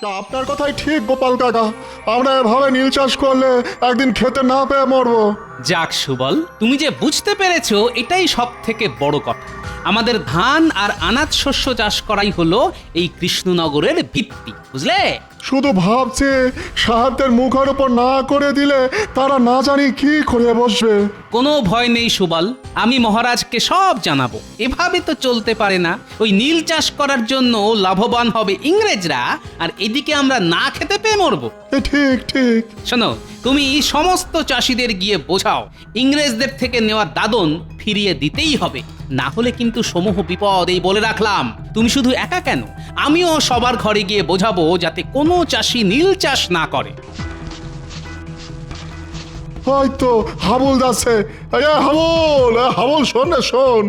আপনার কথাই ঠিক গোপাল কাকা, আমরা এভাবে নীল চাষ করলে একদিন খেতে না পেয়ে মরবো। যাক সুবল, তুমি যে বুঝতে পেরেছো এটাই সব থেকে বড় কথা। আমাদের ধান আর আনাজ শস্য চাষ করাই হলো এই কৃষ্ণনগরের ভিত্তি, বুঝলে? শুধু ভাবছে সাহাবদের মুখের উপর না করে দিলে তারা না জানি কি করে বসবে। কোনো ভয় নেই সুবল, আমি মহারাজকে সব জানাবো। এভাবে তো চলতে পারে না। ওই নীল চাষ করার জন্য লাভবান হবে ইংরেজরা, আর এদিকে আমরা না খেতে পেয়ে মরবো। ঠিক ঠিক। শোনো, তুমি সমস্ত চাষিদের গিয়ে বোঝাও ইংরেজদের থেকে নেওয়া দাদন ফিরিয়ে দিতেই হবে, না হলে কিন্তু সমূহ বিপদ। এই বলে রাখলাম, তুমি শুধু একা কেন, আমিও সবার ঘরে গিয়ে বোঝাবো যাতে কোনো চাষি নীল চাষ না করে। হয়তো হাবুল যাচ্ছে। হাবুল, হাবুল শোন না, শোন।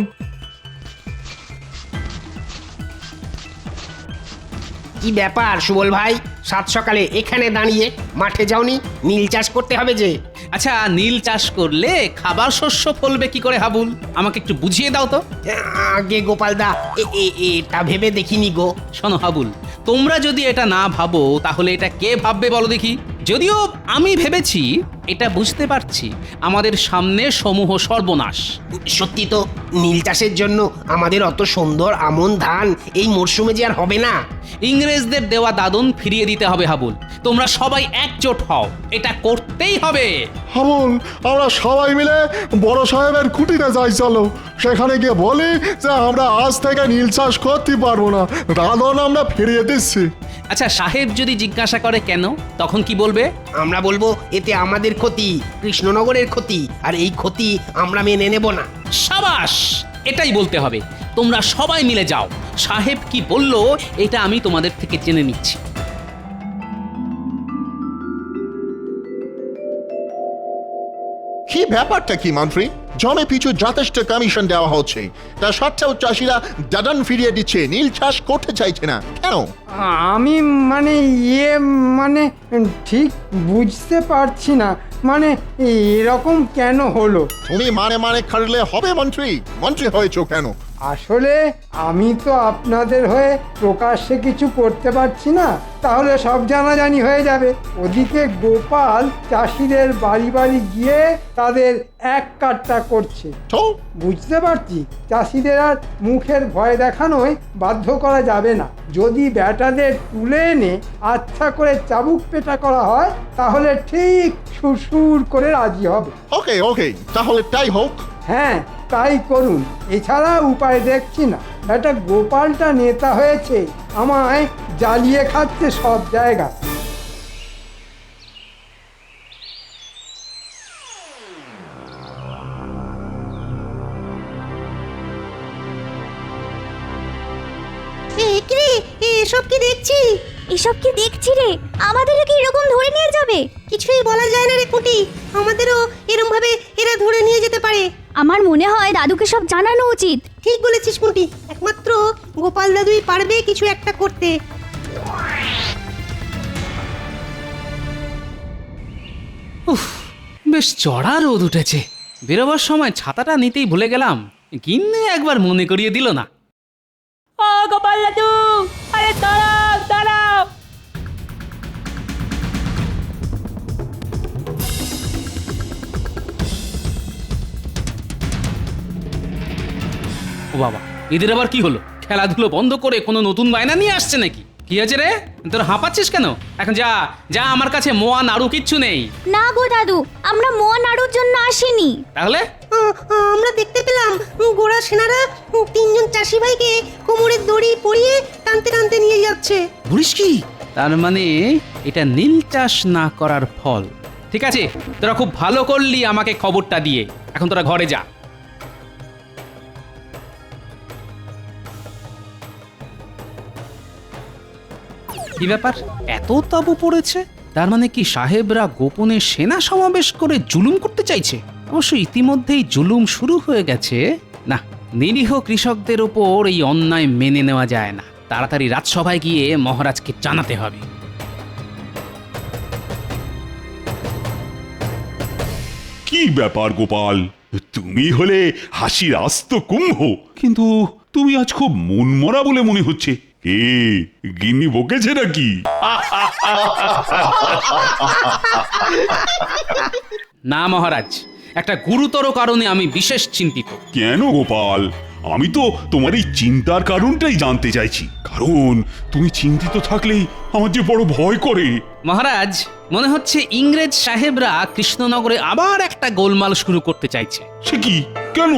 কি ব্যাপার সুবল ভাই, সাত সকালে এখানে দাঁড়িয়ে মাঠে যাওনি? নীল চাষ করতে হবে যে। আচ্ছা, নীল চাষ করলে খাবার শস্য ফলবে কি করে হাবুল? আমাকে একটু বুঝিয়ে দাও তো। আগে গোপালদা, এটা ভেবে দেখিনি গো। শোনো হাবুল, তোমরা যদি এটা না ভাবো তাহলে এটা কে ভাববে বলো দেখি? যদিও আমি ভেবেছি, এটা বুঝতে পারছি আমাদের সামনে সমূহ সর্বনাশ। সত্যি তো, নীল চাষের জন্য আমাদের অত সুন্দর আমন ধান এই মরশুমে যে আর হবে না। ইংরেজদের দেওয়া দাদন ফিরিয়ে দিতে হবে হাবুল। তোমরা সবাই একজোট হও, এটা করতেই হবে। হাবুল, আমরা সবাই মিলে বড় সাহেবের কুটিতে যাই, চলো। সেখানে গিয়ে বলি যে আমরা আজ থেকে নীল চাষ করতে পারবো না, দাদন আমরা ফিরিয়ে দিচ্ছি। আচ্ছা, সাহেব যদি জিজ্ঞাসা করে কেন, তখন কি বলবে? আমরা বলবো এতে আমাদের ক্ষতি, কৃষ্ণনগরের ক্ষতি, আর এই ক্ষতি আমরা মেনে নেব না। সাবাস, এটাই বলতে হবে। তোমরা সবাই মিলে যাও, সাহেব কি বলল এটা আমি তোমাদের থেকে জেনে নিচ্ছি। কি ব্যাপারটা কি মন্ত্রী? জমি পিছু যথেষ্ট কমিশন দেওয়া হচ্ছে, তা সত্ত্বেও চাষিরা দাদন ফিরিয়ে দিচ্ছে, নীল চাষ করতে চাইছে না কেন? আমি মানে মানে ঠিক বুঝতে পারছি না, মানে এরকম কেন হলো। তুমি মানে মানে খাটলে হবে মন্ত্রী? মন্ত্রী হয়েছো কেন? আসলে আমি তো আপনাদের হয়ে প্রকাশ্যে কিছু করতে পারছি না, তাহলে সব জানাজানি হয়ে যাবে। ওদিকে গোপাল চাষিদের বাড়ি বাড়ি গিয়ে তাদের এক কাট্টা করছে। তো বুঝতে পারছি চাষিদের আর মুখের ভয় দেখানোয় বাধ্য করা যাবে না। যদি ব্যাটাদের তুলে এনে আচ্ছা করে চাবুক পেটা করা হয় তাহলে ঠিক সুরসুর করে রাজি হবে। ওকে ওকে, তাহলে তাই হোক। হ্যাঁ, তাই করুন, এছাড়া উপায় দেখছি না। একটা গোপালটা নেতা হয়েছে, আমায় জ্বালিয়ে খাচ্ছে সব জায়গা। এসব কি দেখছি? এসব কি দেখছি রে? আমাদেরও কি এরকম ধরে নিয়ে যাবে? কিছুই বলা যায় না রে কুটি, আমাদেরও এরকম ভাবে এরা ধরে নিয়ে যেতে পারে। আমার মনে হয় দাদুকে সব জানানো উচিত। ঠিক বলেছিস কুটি, একমাত্র গোপাল দাদুই পারবে কিছু একটা করতে। উফ, বেশ চড়া রোদ উঠেছে। বেরোবার সময় ছাতাটা নিতেই ভুলে গেলাম, গিন্নি একবার মনে করিয়ে দিল না। ও গোপাল দাদু, আরে দাঁড়াও দাঁড়াও। ও বাবা, এদের আবার কি হলো? খেলাধুলো বন্ধ করে কোনো নতুন বায়না নিয়ে আসছে নাকি? কি আছে রে, তোর হাঁপাচ্ছিস কেন? এখন যা যা, আমার কাছে মোয়া নাড়ু কিচ্ছু নেই। না গো দাদু, আমরা মোয়া নাড়ুর জন্য আসিনি। তাহলে আমরা দেখতে পেলাম গোড়া সেনারা তিনজন চাষি ভাইকে কোমরের দড়ি পরিয়ে টানতে টানতে নিয়ে যাচ্ছে। বুঝিস কি? তার মানে এটা নীল চাষ না করার ফল। ঠিক আছে, তোরা খুব ভালো করলি আমাকে খবরটা দিয়ে। এখন তোরা ঘরে যা। কি ব্যাপার, এত তাবু পড়েছে? তার মানে কি সাহেবরা গোপনে সেনা সমাবেশ করে জুলুম করতে চাইছে? অবশ্য ইতিমধ্যেই জুলুম শুরু হয়ে গেছে। না, নিরীহ কৃষকদের ওপর এই অন্যায় মেনে নেওয়া যায় না। তাড়াতাড়ি রাজসভায় গিয়ে মহারাজকে জানাতে হবে। কি ব্যাপার গোপাল, তুমি হলে হাসির আস্ত কুম্ভ, কিন্তু তুমি আজ খুব মনমরা বলে মনে হচ্ছে। কে গিন্নি বকেছে নাকি? না মহারাজ, একটা গুরুতর কারণে আমি বিশেষ চিন্তিত। কেন গোপাল? আমি তো তোমার এই চিন্তার কারণটাই জানতে চাইছি। কারণ তুমি চিন্তিত থাকলেই আমার যে বড় ভয় করে। মহারাজ, মনে হচ্ছে ইংরেজ সাহেবরা কৃষ্ণনগরে আবার একটা গোলমাল শুরু করতে চাইছে। সে কি? কেন?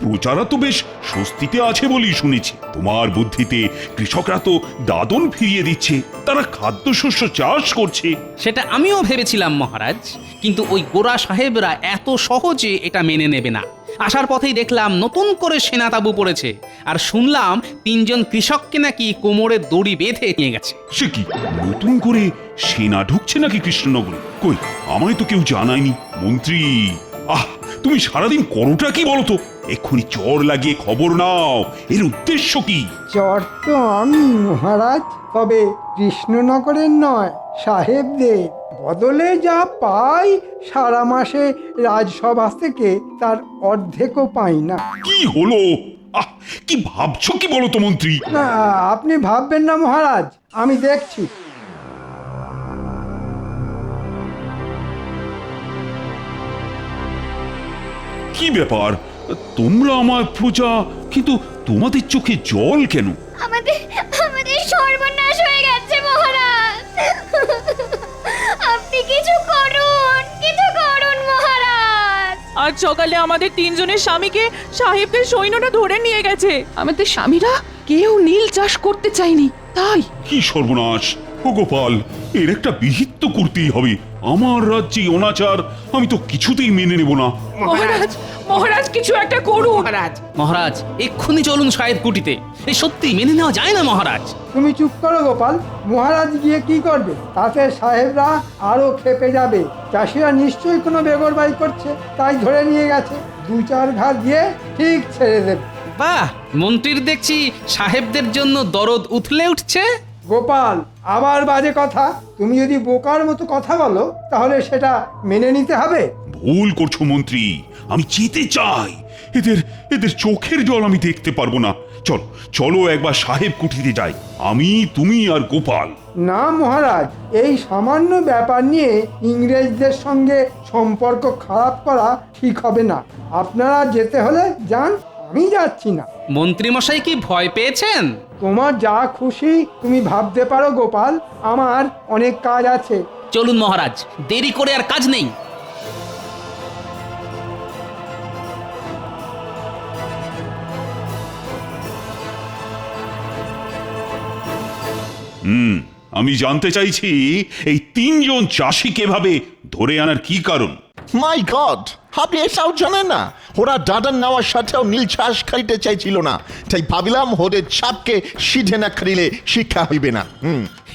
প্রজারা তো বেশ স্বস্তিতে আছে বলেই শুনেছি। তোমার বুদ্ধিতে কৃষকরা তো দাদন ফিরিয়ে দিচ্ছে, তারা খাদ্যশস্য চাষ করছে। সেটা আমিও ভেবেছিলাম মহারাজ, কিন্তু ওই গোরা সাহেবরা এত সহজে এটা মেনে নেবে না। আসার পথেই দেখলাম নতুন করে সেনা তাঁবু পড়েছে, আর শুনলাম 3 জন কৃষককে নাকি কোমরের দড়ি বেঁধে নিয়ে গেছে। সে কি? নতুন করে সেনা ঢুকছে নাকি কৃষ্ণনগরে? কই, আমায় তো কেউ জানায়নি। মন্ত্রী, তুমি সারাদিন করোটা কি বলো তো? এক্ষুনি চর লাগিয়ে খবর নাও, এর উদ্দেশ্য কি? চর তো আমি মহারাজ, তবে কৃষ্ণনগরের নয়, সাহেবদের। বদলে যা পাই সারা মাসে রাজসভা থেকে তার অর্ধেকও পাই না। কি হলো? কি ভাবছো কি বলো তো মন্ত্রী? না, আপনি ভাববেন না মহারাজ, আমি দেখছি। কি ব্যাপার? তোমরা আমার প্রজা, কিন্তু তোমাদের চোখে জল কেন? আমাদের সর্বনাশ হয়ে গেছে মহারাজ। আপনি কিছু করুন মহারাজ। আজ সকালে আমাদের 3 জনের স্বামীকে সাহেবদের সৈন্যরা ধরে নিয়ে গেছে। আমাদের স্বামীরা কেউ নীল চাষ করতে চায়নি, তাই। কি সর্বনাশ! ও গোপাল, এর একটা বিহিত তো করতেই হবে। আমার রাজ্যে অনাচার আমি তো কিছুতেই মেনে নেব না। মহারাজ, মহারাজ কিছু একটা করুন। মহারাজ, মহারাজ, এক্ষুনি চলুন সাহেব কুটিতে। এই সত্যি মেনে নেওয়া যায় না মহারাজ। তুমি চুপ করো গোপাল, মহারাজ গিয়ে কি করবে? তাতে সাহেবরা আরো খেপে যাবে। চাষিরা নিশ্চয়ই কোনো বেগরবাড়ি করছে, তাই ধরে নিয়ে গেছে। 2-4 ঘা দিয়ে ঠিক ছেড়ে দেবে। বাহ, মন্ত্রীর দেখছি সাহেবদের জন্য দরদ উথলে উঠছে। গোপাল, আবার বাজে কথা। তুমি যদি বোকার মতো কথা বলো তাহলে সেটা মেনে নিতে হবে। ভুল করছো মন্ত্রী, আমি যেতে চাই। এদের চোখের জল আমি দেখতে পারবো না। চলো চলো একবার সাহেব কুঠিতে যাই, আমি, তুমি আর গোপাল। না মহারাজ, এই সামান্য ব্যাপার নিয়ে ইংরেজদের সঙ্গে সম্পর্ক খারাপ করা ঠিক হবে না। আপনারা যেতে হলে যান, আমি যাচ্ছি না। মন্ত্রী মশাই কি ভয় পেয়েছেন? তোমার যা খুশি তুমি ভাবতে পারো গোপাল, আমার অনেক কাজ আছে। চলুন মহারাজ, দেরি করে আর কাজ নেই। আমি জানতে চাইছি এই 3 জন চাষিকে এভাবে ধরে আনার কি কারণ? মাই গড, আপনি এটাও জানেন না? ওরা দাদন নেওয়ার সাথেও নীল চাষ খাইতে চাইছিল না, তাই ভাবিলাম ওদের ছাপকে সিধে না খাইলে শিক্ষা হইবে না।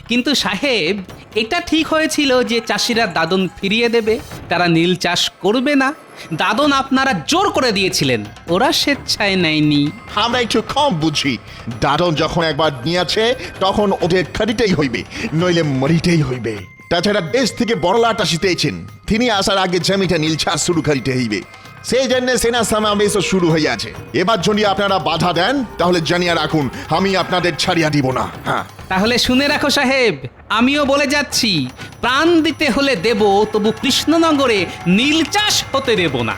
কিন্তু সাহেব, এটা ঠিক হয়েছিল যে চাষিরা দাদন ফিরিয়ে দেবে, তারা নীল চাষ করবে না। দাদন আপনারা জোর করে দিয়েছিলেন, ওরা স্বেচ্ছায় নেয়নি। আমরা একটু কম বুঝি। দাদন যখন একবার নিয়েছে তখন ওদের খাইতেই হইবে, নইলে মরিতেই হইবে। তাছাড়া দেশ থেকে বড়লাট আসিতেছেন, তিনি আসার আগে জমিটা নীল চাষ শুরু করিতে হইবে। সেই জন্য সেনা সমাবেশও শুরু হইয়াছে। এবার যদি আপনারা বাধা দেন তাহলে জানিয়া রাখুন, আমি আপনাদের ছাড়িয়া দিব না। হ্যাঁ, তাহলে শুনে রাখো সাহেব, আমিও বলে যাচ্ছি, প্রাণ দিতে হলে দেব, তবু কৃষ্ণনগরে নীল চাষ হতে দেব না।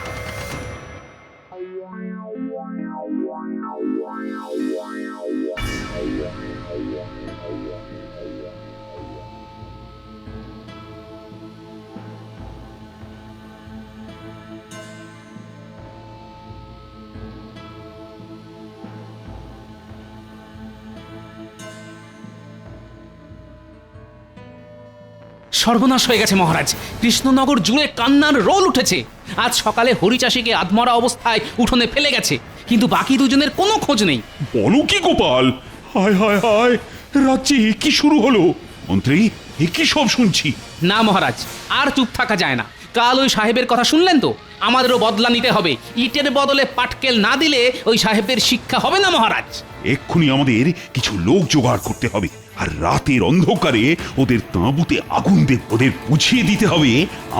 সর্বনাশ হয়ে গেছে মহারাজ, কৃষ্ণনগর জুড়ে কান্নার রোল উঠেছে। আজ সকালে হরিচাষীকে আধমরা অবস্থায় উঠোনে ফেলে গেছে, কিন্তু বাকি 2 জনের কোনো খোঁজ নেই। বলো কি গোপাল? হায় হায় হায়, রাজ্যে কি শুরু হলো? মন্ত্রী, এ কি সব শুনছি? না মহারাজ, আর চুপ থাকা যায় না। কাল ওই সাহেবের কথা শুনলেন তো, আমাদেরও বদলা নিতে হবে। ইটের বদলে পাটকেল না দিলে ওই সাহেবদের শিক্ষা হবে না মহারাজ। এক্ষুনি আমাদের কিছু লোক জোগাড় করতে হবে, আর রাতের অন্ধকারে ওদের তাঁবুতে আগুন দেব। ওদের বুঝিয়ে দিতে হবে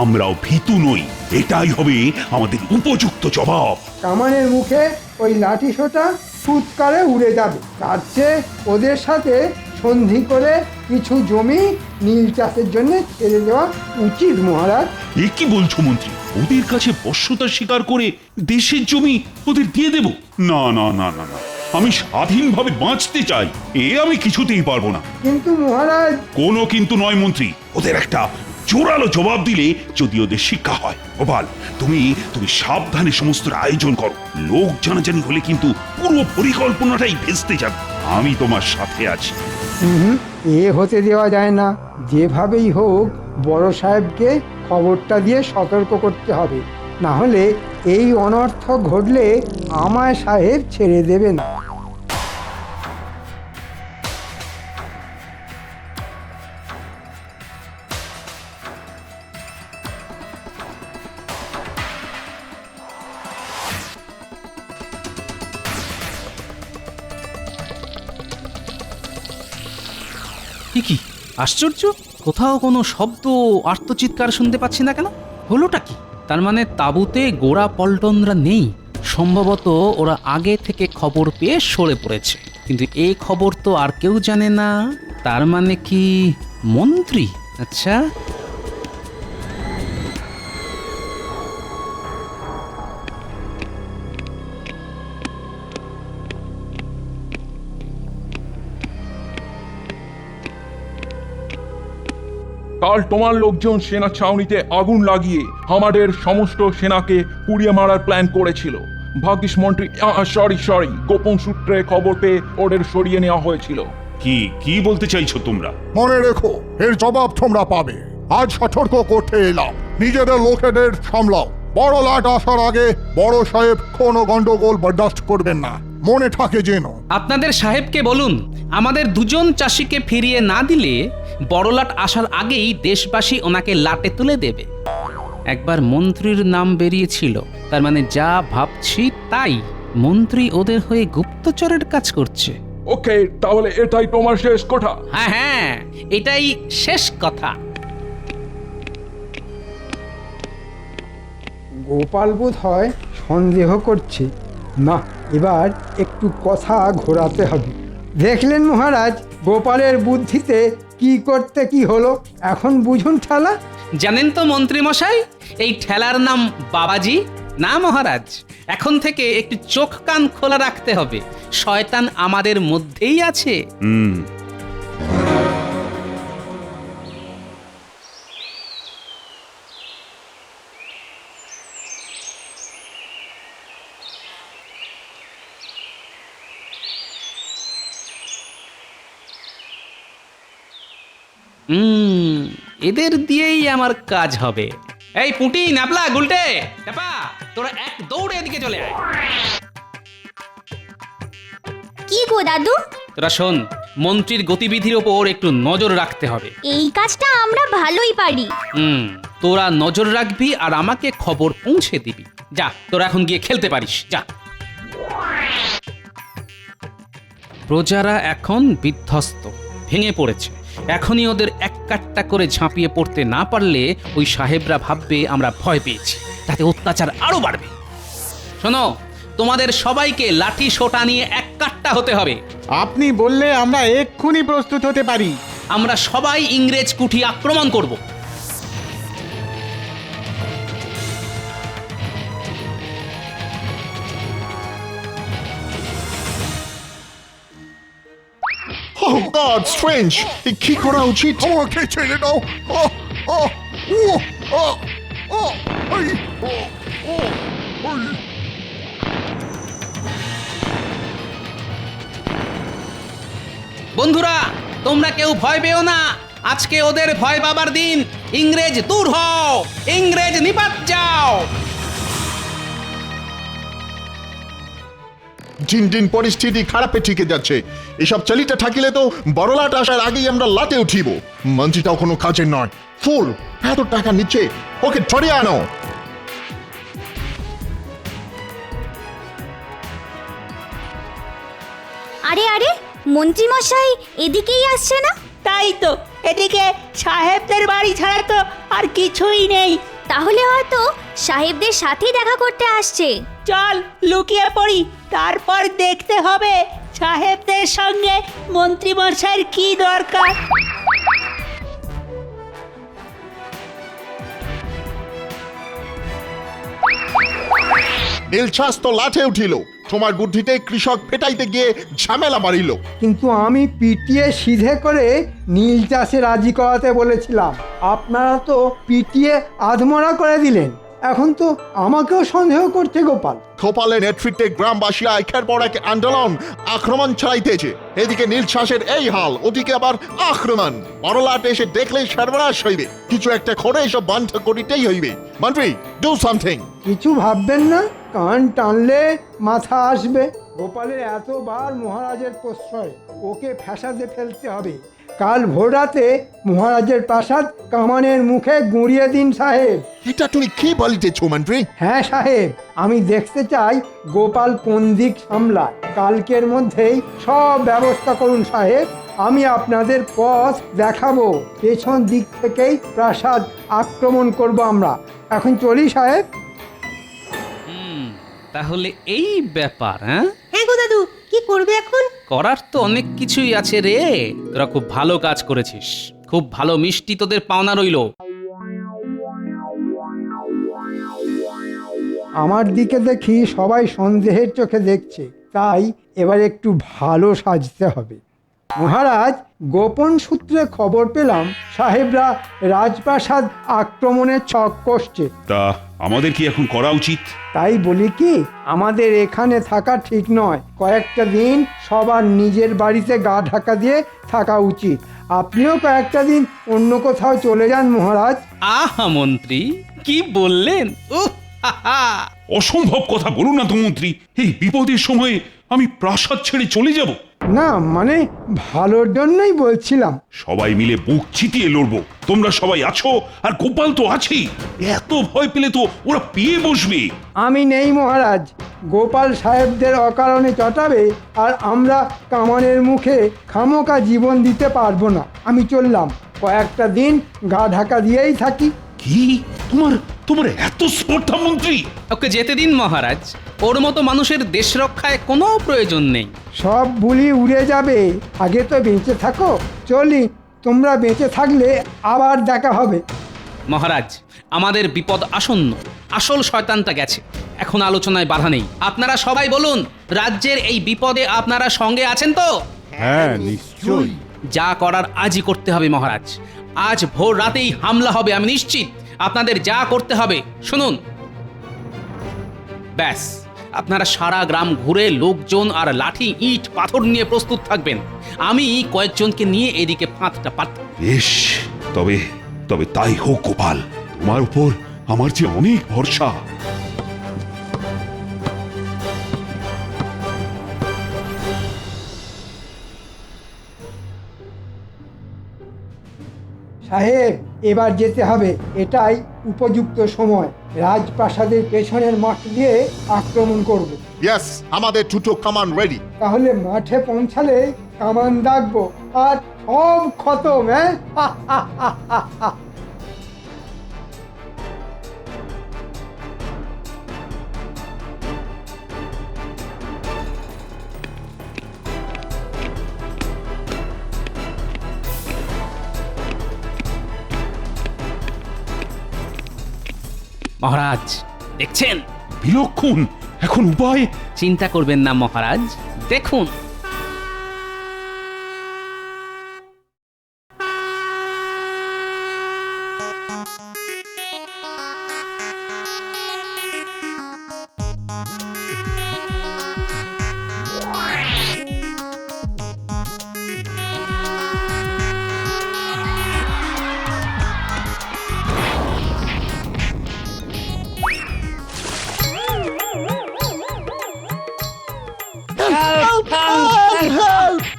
আমরাও ভীতু নই। এটাই হবে আমাদের উপযুক্ত জবাব। কামানের মুখে ওই লাঠি সোটা ফুৎকারে উড়ে যাবে। তার চেয়ে ওদের সাথে সন্ধি করে কিছু জমি নীল চাষের জন্য ছেড়ে দেওয়া উচিত মহারাজ। এ কি বলছো মন্ত্রী? ওদের কাছে বশ্যতা স্বীকার করে দেশের জমি ওদের দিয়ে দেব? না না না না না, আমি স্বাধীনভাবে বাঁচতে চাই, এ আমি কিছুতেই পারবো না। কিন্তু মহারাজ, কোনো কিন্তু নয় মন্ত্রী, ওদের একটা জোরালো জবাব দিলে যদি ওদের শিক্ষা হয়। গোপাল, তুমি তুমি সাবধানে সমস্ত আয়োজন করো, লোক জানাজানি হলে কিন্তু পুরো পরিকল্পনাটাই ভেস্তে যাবে। আমি তোমার সাথে আছি। এ হতে দেওয়া যায় না। যেভাবেই হোক বড় সাহেবকে খবরটা দিয়ে সতর্ক করতে হবে, না হলে এই অনর্থ ঘটলে আমায় সাহেব ছেড়ে দেবে না। কি আশ্চর্য, কোথাও কোনো শব্দ আর্তচিৎকার শুনতে পাচ্ছি না কেন? হলোটা কি? তার মানে তাঁবুতে গোড়া পল্টনরা নেই। সম্ভবত ওরা আগে থেকে খবর পেয়ে সরে পড়েছে, কিন্তু এই খবর তো আর কেউ জানে না। তার মানে কি মন্ত্রী? আচ্ছা, কাল তোমার লোকজন সেনা ছাউনিতে আগুন লাগিয়ে আমাদের সমস্ত সেনাকে পুড়িয়ে মারার প্ল্যান করেছিল। ভাগ্যিস মন্ত্রী সরি গোপন সূত্রে খবর পেয়ে ওদের সরিয়ে নেওয়া হয়েছিল। কি কি বলতে চাইছো তোমরা? মনে রেখো, এর জবাব তোমরা পাবে। আজ সতর্ক করতে এলাম, নিজেদের লোকেদের সামলাও। বড় লাট আসার আগে বড় সাহেব কোনো গন্ডগোল বরদাস্ত করবেন না, মনে থাকে যেন। আপনাদের সাহেবকে বলুন আমাদের দুজন চাষিকে ফিরিয়ে না দিলে বড়লাট আসার আগেই দেশবাসী ওনাকে লাটে তুলে দেবে। একবার মন্ত্রীর নাম বেরিয়েছিল, তার মানে যা ভাবছি তাই। মন্ত্রী ওদের হয়ে গুপ্তচরের কাজ করছে। ওকে, তাহলে এটাই তোমার শেষ কথা? হ্যাঁ হ্যাঁ, এটাই শেষ কথা। গোপাল বোধ হয় সন্দেহ করছে। না, এবার একটু কথা ঘোরাতে হবে। দেখলেন মহারাজ, গোপালের বুদ্ধিতে কি করতে কি হলো। এখন বুঝুন ঠেলা। জানেন তো মন্ত্রী মশাই, এই ঠেলার নাম বাবাজি। না মহারাজ, এখন থেকে একটু চোখ কান খোলা রাখতে হবে। শয়তান আমাদের মধ্যেই আছে। এদের দিয়েই আমার কাজ হবে। এই পুঁটি, নাপলা, গুলটে, চাপা, তোরা এক দৌড়ে এদিকে চলে আয়। কি গো দাদু? তোরা শোন, মন্ত্রীর গতিবিধির ওপর একটু নজর রাখতে হবে। এই কাজটা আমরা ভালোই পারি। তোরা নজর রাখবি আর আমাকে খবর পৌঁছে দিবি। যা, তোরা এখন গিয়ে খেলতে পারিস, যা। প্রজারা এখন বিধ্বস্ত, ভেঙে পড়েছে। এখনই ওদের এক কাট্টা করে ঝাঁপিয়ে পড়তে না পারলে ওই সাহেবরা ভাববে আমরা ভয় পেয়েছি, তাতে অত্যাচার আরো বাড়বে। শোনো, তোমাদের সবাইকে লাঠি সোটা নিয়ে এক কাট্টা হতে হবে। আপনি বললে আমরা এক্ষুনি প্রস্তুত হতে পারি। আমরা সবাই ইংরেজ কুঠি আক্রমণ করব। Oh God, strange! কি করা উচিত? আমাকে ছেড়ে দাও। বন্ধুরা, তোমরা কেউ ভয় পেও না। আজকে ওদের ভয় পাবার দিন। ইংরেজ দূর হও, ইংরেজ নিপাত যাও। দিন দিন পরিস্থিতি খারাপে ঠিকে যাচ্ছে। এসব চালিতে থাকিলে তো বড়লাট আসার আগেই আমরা লাটে উঠিব। মন্ত্রীটাও কোনো কাজের নয়, ফুল। এত টাকা নিচ্ছে, ওকে ধরে আনো। আরে আরে, মন্ত্রী মশাই এদিকেই আসছে না? তাই তো, এদিকে সাহেবদের বাড়ি ছাড়া তো আর কিছুই নেই। তাহলে হয়তো সাহেবদের সাথেই দেখা করতে আসছে। চল লুকিয়ে পড়ি, তারপর দেখতে হবে সাহেবদের সঙ্গে মন্ত্রী মশাইয়ের কি দরকার। নীলছাস তো লাঠে উঠিল, তোমার বুদ্ধিতে কৃষক ফেটাইতে গিয়ে ঝামেলা বাড়িল। কিন্তু আমি পিটিয়ে সিধে করে নীল চাষে রাজি করাতে বলেছিলাম, আপনারা তো পিটিয়ে আধমরা করে দিলেন। এখন তো আমাকেও সন্দেহ করছে গোপাল। গোপালের নেতৃত্বে গ্রামবাসীরা একের পর এক আন্দোলন আক্রমণ চালাইতেছে। এদিকে নীলছাসের এই হাল, ওদিকে আবার আক্রমণ। বড়লাট এসে দেখলে সর্বনাশ হইবে, কিছু একটা করে এসব বন্ধ করিতেই হইবে। মন্ত্রী, ডু সামথিং। কিছু ভাববেন না, কান টানলে মাথা আসবে। গোপালের এতবার মহারাজের প্রশ্রয়, ওকে ফ্যাসাদে ফেলতে হবে। কাল ভোররাতে মহারাজের প্রাসাদ কামানের মুখে গুঁড়িয়ে দিন সাহেব। এটা তুমি কি বলিতেছ মন্ত্রী? হ্যাঁ সাহেব, আমি দেখতে চাই গোপাল কোন দিক সামলায়। কালকের মধ্যেই সব ব্যবস্থা করুন সাহেব, আমি আপনাদের পথ দেখাবো। পেছন দিক থেকেই প্রাসাদ আক্রমণ করব আমরা। এখন চলি সাহেব। তাহলে এই ব্যাপার, হ্যাঁ? হ্যাঁ গো দাদু, কি করবে এখন? করার তো অনেক কিছুই আছে রে। তোরা খুব ভালো কাজ করেছিস, খুব ভালো মিষ্টি তোদের পাওনা রইলো। আমার দিকে দেখি সবাই সন্দেহের চোখে দেখছে, তাই এবার একটু ভালো সাজতে হবে। মহারাজ, গোপন সূত্রে খবর পেলাম সাহেবরা রাজপ্রাসাদ আক্রমণের ছক কষছে। তা আমাদের কি এখন করা উচিত? তাই বলি কি, আমাদের এখানে থাকা ঠিক নয়। কয়েকটা দিন সবার নিজের বাড়িতে গা ঢাকা দিয়ে থাকা উচিত। আপনিও কয়েকটা দিন অন্য কোথাও চলে যান মহারাজ। আহা মন্ত্রী, কি বললেন! অসম্ভব কথা বলুন না তো মন্ত্রী। এই বিপদের সময়ে আমি প্রাসাদ ছেড়ে চলে যাব? না মানে ভালোর জন্যই বলছিলাম। সবাই মিলে বুক চিতিয়ে লড়বো। তোমরা সবাই আছো, আর গোপাল তো আছেই। এত ভয় পেলে তো ওরা পেয়ে বসবে। আমি নেই মহারাজ, গোপাল সাহেবদের অকারণে চটাবে, আর আমরা কামানের মুখে খামোকা জীবন দিতে পারবো না। আমি চললাম, কয়েকটা দিন গা ঢাকা দিয়েই থাকি। কি তোমার এত স্পর্ধা মন্ত্রী? ওকে যেতে দিন মহারাজ, ওর মতো মানুষের দেশ রক্ষায় কোনো প্রয়োজন নেই। সব বুলি উড়ে যাবে, আগে তো বেঁচে থাকো। চলি, তোমরা বেঁচে থাকলে আবার দেখা হবে। মহারাজ, আমাদের বিপদ আসন্ন। আসল শয়তানটা গেছে, এখন আলোচনায় বাধা নেই। আপনারা সবাই বলুন, রাজ্যের এই বিপদে আপনারা সঙ্গে আছেন তো? হ্যাঁ নিশ্চয়ই। যা করার আজই করতে হবে মহারাজ। আজ ভোর রাতেই হামলা হবে, আমি নিশ্চিত। আপনাদের যা করতে হবে শুনুন। ব্যাস, আপনারা সারা গ্রাম ঘুরে লোকজন আর লাঠি ইট পাথর নিয়ে প্রস্তুত থাকবেন। আমি কয়েকজনকে নিয়ে এদিকে ফাঁদটা পাত। বেশ, তবে তাই হোক গোপাল। তোমার উপর আমার যে অনেক ভরসা। সাহেব, এবার যেতে হবে, এটাই উপযুক্ত সময়। রাজপ্রাসাদের পেছনের মাঠ দিয়ে আক্রমণ করব। ইয়েস, আমাদের দুটো কামান রেডি। তাহলে মাঠে পৌঁছালে কামান দাগবো, আর সব খতম। হ্যাঁ, মহারাজ দেখছেন? বিলক্ষণ। এখন উপায়? চিন্তা করবেন না মহারাজ, দেখুন।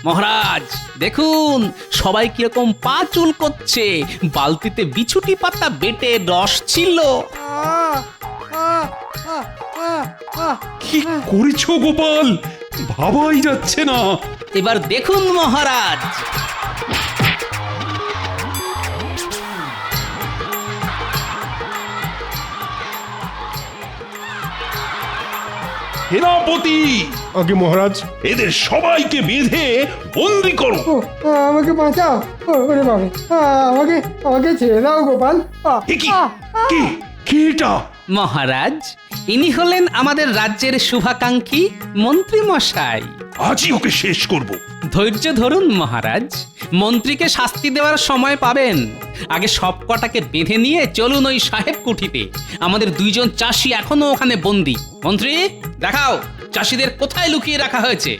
মহারাজ দেখুন, সবাই কিরকম পা চুল করছে। বালতিতে বিছুটি পাতা বেটে রস ছিল। কি করেছো গোপাল? ভাবাই যাচ্ছে না। এবার দেখুন মহারাজ। সেনাপতি আগে মহারাজ। এদের সবাইকে বেঁধে বন্দি করো। ও আমাকে বাঁচাও, ওরে বাবা, আমাকে আমাকে ছেড়ে দাও গোপাল। এ কি? কে কে এটা? মহারাজ, ইনি হলেন আমাদের রাজ্যের শুভাকাঙ্ক্ষী মন্ত্রী মশাই। আজই ওকে শেষ করব। ধৈর্য ধরুন মহারাজ, মন্ত্রীকে শাস্তি দেওয়ার সময় পাবেন। আগে সব কটাকে বেঁধে নিয়ে চলুন ওই সাহেব কুঠিতে। আমাদের দুইজন চাষি এখনো ওখানে বন্দী। মন্ত্রী, দেখাও চাষিদের কোথায় লুকিয়ে রাখা হয়েছে।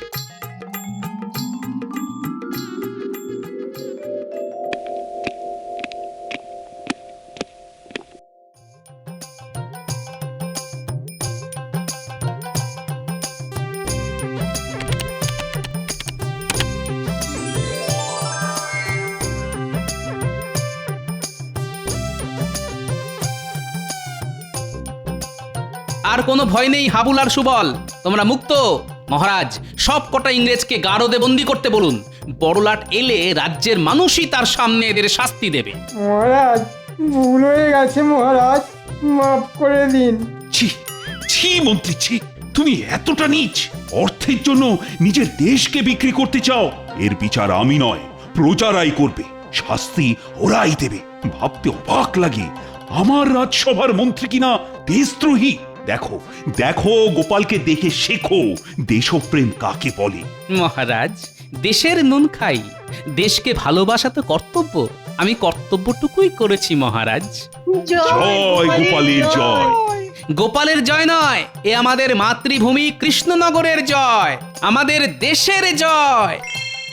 আর কোনো ভয় নেই হাবুল আর সুবল, তোমরা মুক্ত। মহারাজ, সব কটা ইংরেজকে গারদে বন্দি করতে বলুন। বড়লাট এলে রাজ্যের মানুষই তার সামনে এদের শাস্তি দেবে। মহারাজ, ভুল হয়ে গেছে মহারাজ, মাফ করে দিন। ছি ছি মন্ত্রী, ছি! তুমি এতটা নীচ! অর্থের জন্য নিজের দেশকে বিক্রি করতে চাও? এর বিচার আমি নয়, প্রজারাই করবে। শাস্তি ওরাই দেবে। ভাবতে অবাক লাগে, আমার রাজসভার মন্ত্রী কিনা দেশদ্রোহী। দেখো দেখো, গোপালকে দেখে শেখো দেশপ্রেম কাকে বলে। মহারাজ, দেশের নুন খাই, দেশকে ভালোবাসা তো কর্তব্য। আমি কর্তব্যটুকুই করেছি মহারাজ। জয় গোপালের জয়। গোপালের জয় নয়, এ আমাদের মাতৃভূমি কৃষ্ণনগরের জয়, আমাদের দেশের জয়।